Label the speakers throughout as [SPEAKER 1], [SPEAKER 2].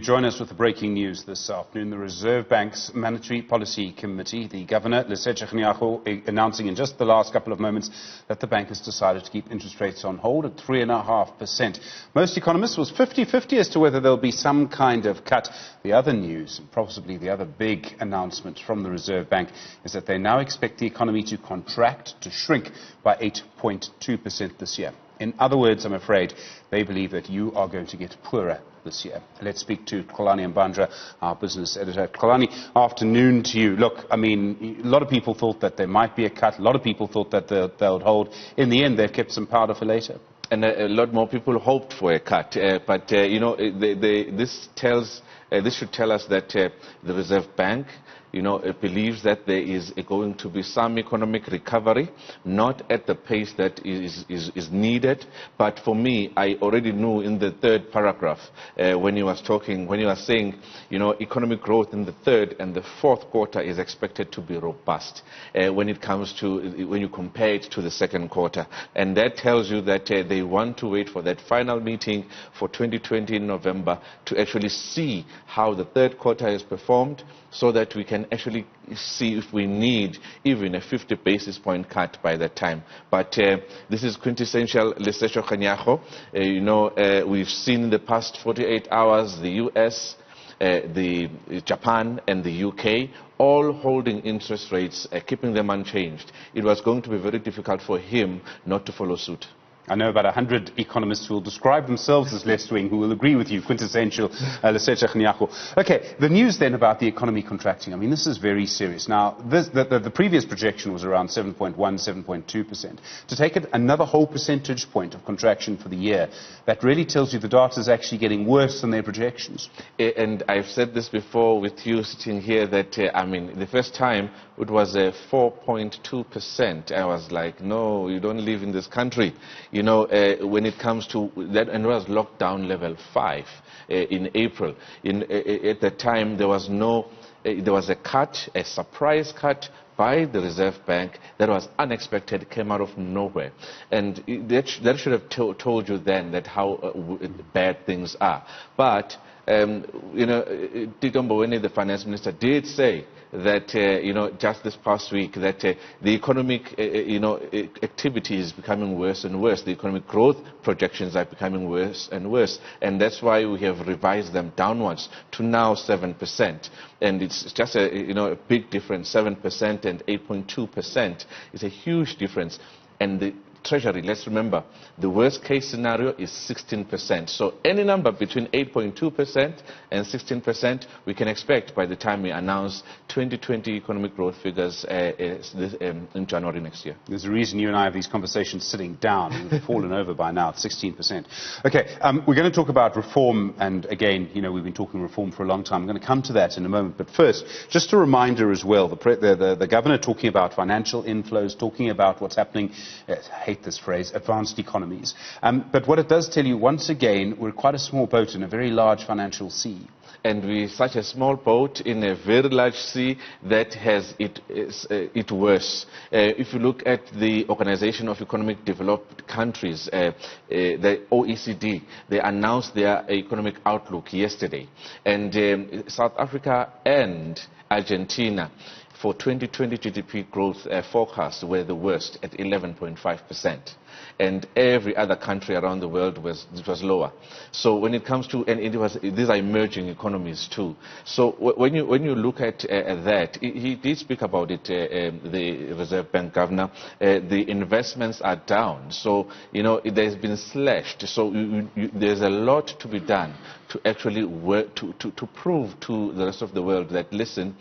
[SPEAKER 1] Join us with the breaking news this afternoon. The Reserve Bank's Monetary Policy Committee, the Governor, announcing in just the last couple of moments that the bank has decided to keep interest rates on hold at 3.5%. Most economists was 50-50 as to whether there'll be some kind of cut. The other news, and possibly the other big announcement from the Reserve Bank, is that they now expect the economy to contract, to shrink by 8.2% this year. In other words, I'm afraid, they believe that you are going to get poorer this year. Let's speak to Xolani Mbanjwa, our business editor. Xolani, afternoon to you. Look, I mean, a lot of people thought that there might be a cut. A lot of people thought that they'll hold. In the end, they've kept some powder for later.
[SPEAKER 2] And a lot more people hoped for a cut. This should tell us that the Reserve Bank, believes that there is going to be some economic recovery, not at the pace that is needed. But for me, I already knew in the third paragraph when he was saying, economic growth in the third and the fourth quarter is expected to be robust when you compare it to the second quarter. And that tells you that they want to wait for that final meeting for 2020 in November to actually see how the third quarter has performed, so that we can actually see if we need even a 50 basis point cut by that time. But this is quintessential Lesotho Kganyago. We've seen in the past 48 hours the US, the Japan and the UK all holding interest rates, keeping them unchanged. It was going to be very difficult for him not to follow suit.
[SPEAKER 1] I know about 100 economists who will describe themselves as left-wing, who will agree with you, quintessential Lesotho Kganyago. Okay, the news then about the economy contracting. I mean, this is very serious. Now, the previous projection was around 7.1, 7.2%. To take it another whole percentage point of contraction for the year, that really tells you the data is actually getting worse than their projections.
[SPEAKER 2] And I've said this before with you sitting here that, the first time it was 4.2%. I was like, no, you don't live in this country. When it comes to that, and it was lockdown level 5 in April. At that time, there was a cut, a surprise cut by the Reserve Bank that was unexpected, came out of nowhere. And that should have told you then that how bad things are. But, Tito Mboweni, the finance minister, did say that, just this past week, that the economic, activity is becoming worse and worse. The economic growth projections are becoming worse and worse. And that's why we have revised them downwards to now 7%. And it's just a big difference. 7% and 8.2% is a huge difference. And the Treasury, let's remember, the worst case scenario is 16%. So any number between 8.2% and 16% we can expect by the time we announce 2020 economic growth figures in January next year.
[SPEAKER 1] There's a reason you and I have these conversations sitting down. We've fallen over by now at 16%. Okay, we're going to talk about reform, and again, we've been talking reform for a long time. I'm going to come to that in a moment. But first, just a reminder as well, the governor talking about financial inflows, talking about what's happening, I hate this phrase, advanced economies. But what it does tell you, once again, we're quite a small boat in a very large financial sea.
[SPEAKER 2] And we're such a small boat in a very large sea that has it worse. If you look at the Organization of Economic Developed Countries, the OECD, they announced their economic outlook yesterday. And South Africa and Argentina, for 2020 GDP growth forecasts were the worst at 11.5%. And every other country around the world was lower. So when it comes to, these are emerging economies too. So when you look at that, he did speak about it, the Reserve Bank governor. The investments are down. So there's been slashed. So there's a lot to be done to actually work to prove to the rest of the world that, listen,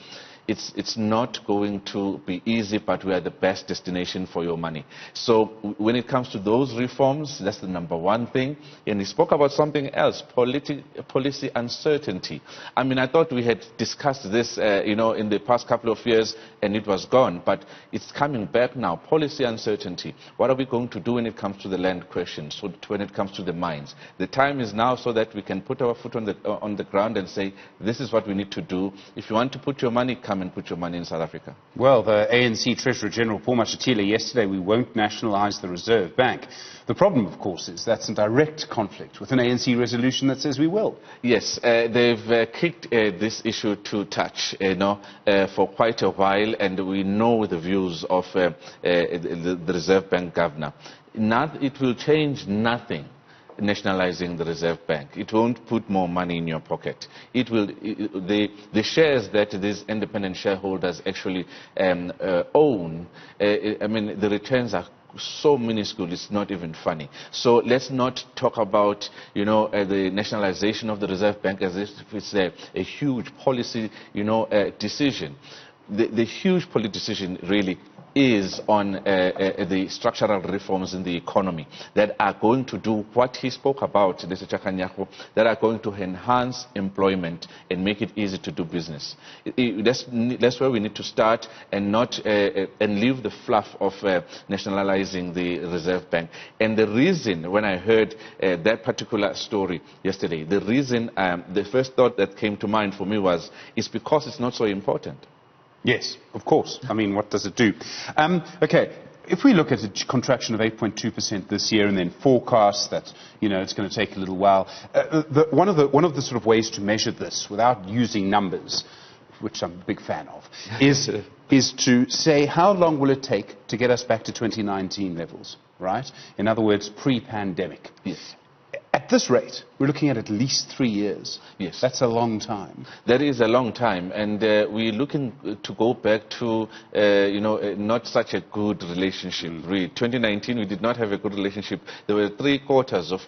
[SPEAKER 2] it's not going to be easy, but we are the best destination for your money. So when it comes to those reforms, that's the number one thing. And he spoke about something else, policy uncertainty. I thought we had discussed this, in the past couple of years, and it was gone. But it's coming back now, policy uncertainty. What are we going to do when it comes to the land question, so when it comes to the mines? The time is now so that we can put our foot on the ground and say, this is what we need to do. If you want to put your money, come come and put your money in South Africa.
[SPEAKER 1] Well, the ANC Treasurer General Paul Mashatile yesterday, we won't nationalise the Reserve Bank. The problem, of course, is that's in direct conflict with an ANC resolution that says we will.
[SPEAKER 2] Yes, they've kicked this issue to touch, for quite a while, and we know the views of the Reserve Bank governor. It will change nothing nationalizing the Reserve Bank. It won't put more money in your pocket. It will, the shares that these independent shareholders actually own, I mean, the returns are so minuscule, it's not even funny. So let's not talk about, the nationalization of the Reserve Bank as if it's a huge policy, decision. The huge policy decision really is on the structural reforms in the economy that are going to do what he spoke about, that are going to enhance employment and make it easy to do business. That's where we need to start, and not and leave the fluff of nationalizing the Reserve Bank. And the reason, when I heard that particular story yesterday, the reason, the first thought that came to mind for me was, it's because it's not so important.
[SPEAKER 1] Yes, of course. I mean, what does it do? Okay, if we look at a contraction of 8.2% this year, and then forecasts that, it's going to take a little while, one of the sort of ways to measure this without using numbers, which I'm a big fan of, is to say how long will it take to get us back to 2019 levels, right? In other words, pre-pandemic.
[SPEAKER 2] Yes.
[SPEAKER 1] At this rate, we're looking at least 3 years.
[SPEAKER 2] Yes.
[SPEAKER 1] That's a long time.
[SPEAKER 2] That is a long time, and we're looking to go back to, not such a good relationship. Really, 2019, we did not have a good relationship. There were 3 quarters of,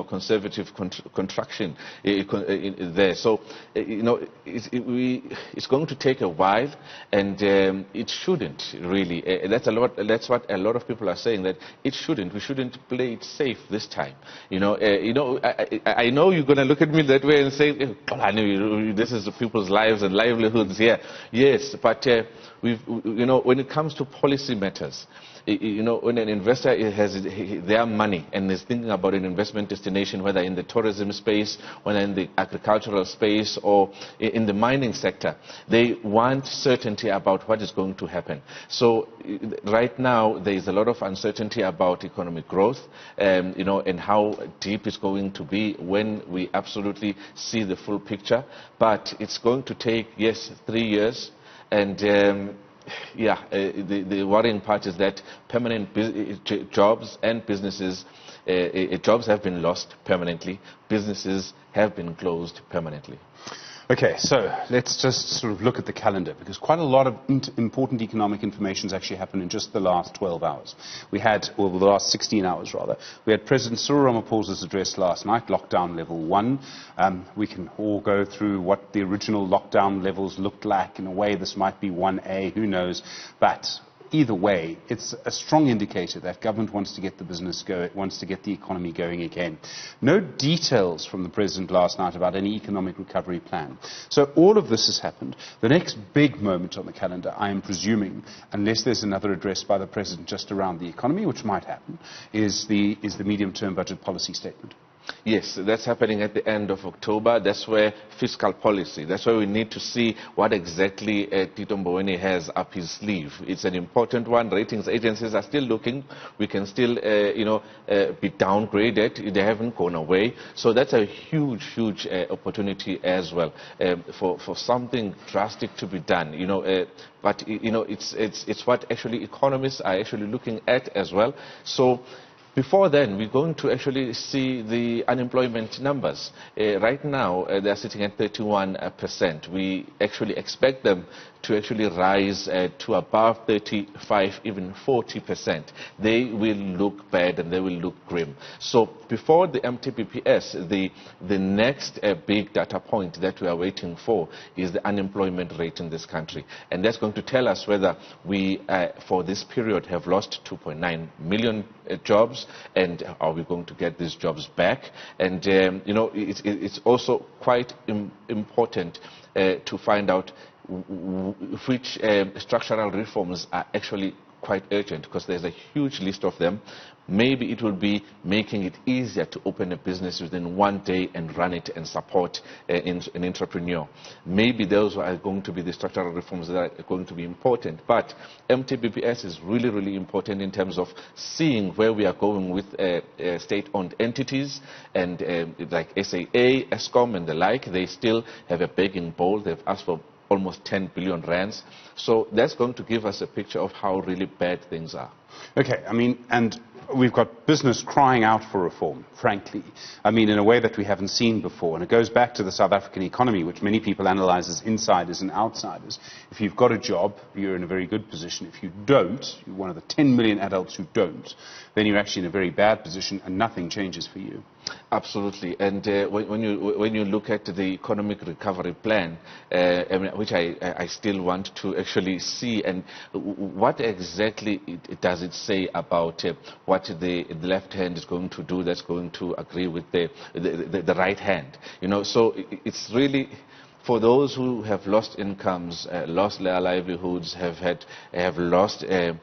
[SPEAKER 2] conservative contraction there. So, it's going to take a while, and it shouldn't really. That's what a lot of people are saying, that it shouldn't. We shouldn't play it safe this time. I know you're going to look at me that way and say, this is people's lives and livelihoods here. Yes, but when it comes to policy matters, when an investor has their money and is thinking about an investment destination, whether in the tourism space, whether in the agricultural space, or in the mining sector, they want certainty about what is going to happen. So right now, there is a lot of uncertainty about economic growth, and how deep it's going to be when we absolutely see the full picture. But it's going to take, yes, 3 years, and the worrying part is that permanent jobs and businesses, jobs have been lost permanently, businesses have been closed permanently.
[SPEAKER 1] Okay, so let's just sort of look at the calendar, because quite a lot of important economic information has actually happened in just the last 12 hours. The last 16 hours rather. We had President Cyril Ramaphosa's address last night, lockdown level 1. We can all go through what the original lockdown levels looked like. In a way, this might be 1A, who knows, but either way, it's a strong indicator that government wants to get the business going, wants to get the economy going again. No details from the President last night about any economic recovery plan. So all of this has happened. The next big moment on the calendar, I am presuming, unless there's another address by the President just around the economy, which might happen, is the medium-term budget policy statement.
[SPEAKER 2] Yes, that's happening at the end of October. That's where fiscal policy, that's where we need to see what exactly Tito Mboweni has up his sleeve. It's an important one. Ratings agencies are still looking. We can still, be downgraded. They haven't gone away. So that's a huge opportunity as well for something drastic to be done. But it's what actually economists are actually looking at as well. So before then, we're going to actually see the unemployment numbers. Right now, they're sitting at 31%. We actually expect them to actually rise to above 35, even 40%. They will look bad and they will look grim. So before the MTPPS, the next big data point that we are waiting for is the unemployment rate in this country. And that's going to tell us whether we, for this period, have lost 2.9 million jobs, and are we going to get these jobs back? And, it's also quite important to find out which structural reforms are actually quite urgent because there's a huge list of them. Maybe it will be making it easier to open a business within one day and run it and support an entrepreneur. Maybe those are going to be the structural reforms that are going to be important. But MTBPS is really, really important in terms of seeing where we are going with state-owned entities and like SAA, Eskom and the like. They still have a begging bowl. They've asked for almost 10 billion rands. So that's going to give us a picture of how really bad things are.
[SPEAKER 1] Okay, I mean, and we've got business crying out for reform, frankly. I mean, in a way that we haven't seen before. And it goes back to the South African economy, which many people analyze as insiders and outsiders. If you've got a job, you're in a very good position. If you don't, you're one of the 10 million adults who don't, then you're actually in a very bad position and nothing changes for you.
[SPEAKER 2] Absolutely. And when you look at the economic recovery plan, which I still want to actually see, and what exactly does it say about what the left hand is going to do that's going to agree with the right hand? You know, so it's really for those who have lost incomes, lost their livelihoods, have lost their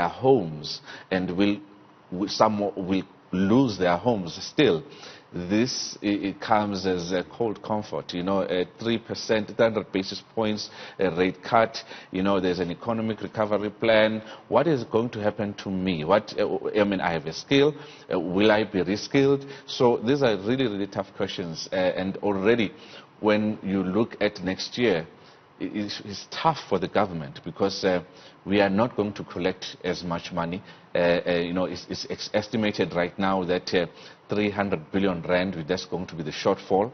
[SPEAKER 2] homes, and some will lose their homes still. This it comes as a cold comfort, you know, a 3%, 300 basis points rate cut. You know, there's an economic recovery plan. What is going to happen to me? I mean, I have a skill. Will I be reskilled? So these are really, really tough questions. And already, when you look at next year, it's tough for the government because we are not going to collect as much money. You know, it's estimated right now that 300 billion rand, that's going to be the shortfall.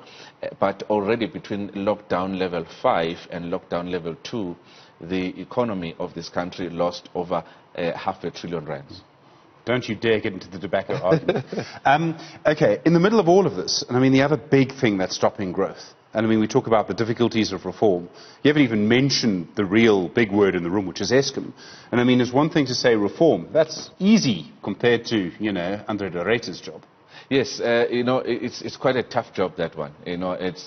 [SPEAKER 2] But already between lockdown level 5 and lockdown level 2, the economy of this country lost over 500 billion rands.
[SPEAKER 1] Don't you dare get into the tobacco argument. Okay, in the middle of all of this, and I mean the other big thing that's stopping growth, and I mean we talk about the difficulties of reform, you haven't even mentioned the real big word in the room, which is Eskom. And I mean, it's one thing to say reform. That's easy compared to, you know, Andre de Ruyter's job.
[SPEAKER 2] Yes, you know, it's quite a tough job, that one. You know, it's...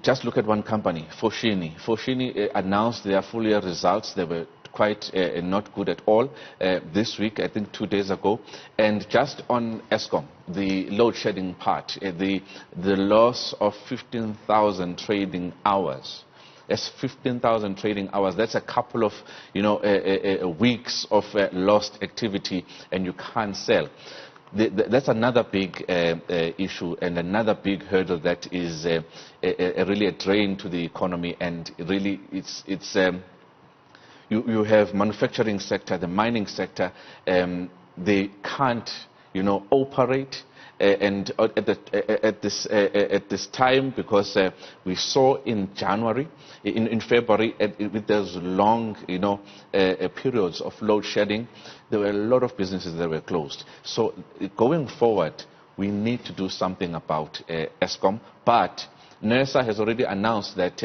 [SPEAKER 2] just look at one company, Foschini. Foschini announced their full year results. They were quite not good at all this week, I think 2 days ago. And just on Eskom, the load shedding part, the loss of 15,000 trading hours. That's 15,000 trading hours. That's a couple of, you know, weeks of lost activity, and you can't sell. That's another big issue and another big hurdle that is really a drain to the economy. And really, you have manufacturing sector, the mining sector, they can't, you know, operate. And at this time, because we saw in January, in February, with those long, you know, periods of load shedding, there were a lot of businesses that were closed. So going forward, we need to do something about Eskom. But NERSA has already announced that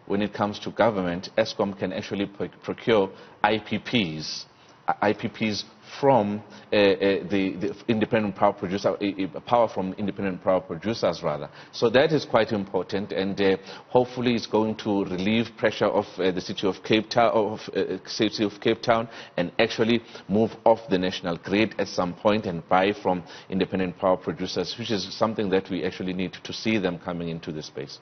[SPEAKER 2] when it comes to government, Eskom can actually procure IPPs from the independent power producer, power from independent power producers rather. So that is quite important, and hopefully it's going to relieve pressure of the city of Cape Town, and actually move off the national grid at some point and buy from independent power producers, which is something that we actually need to see them coming into the space.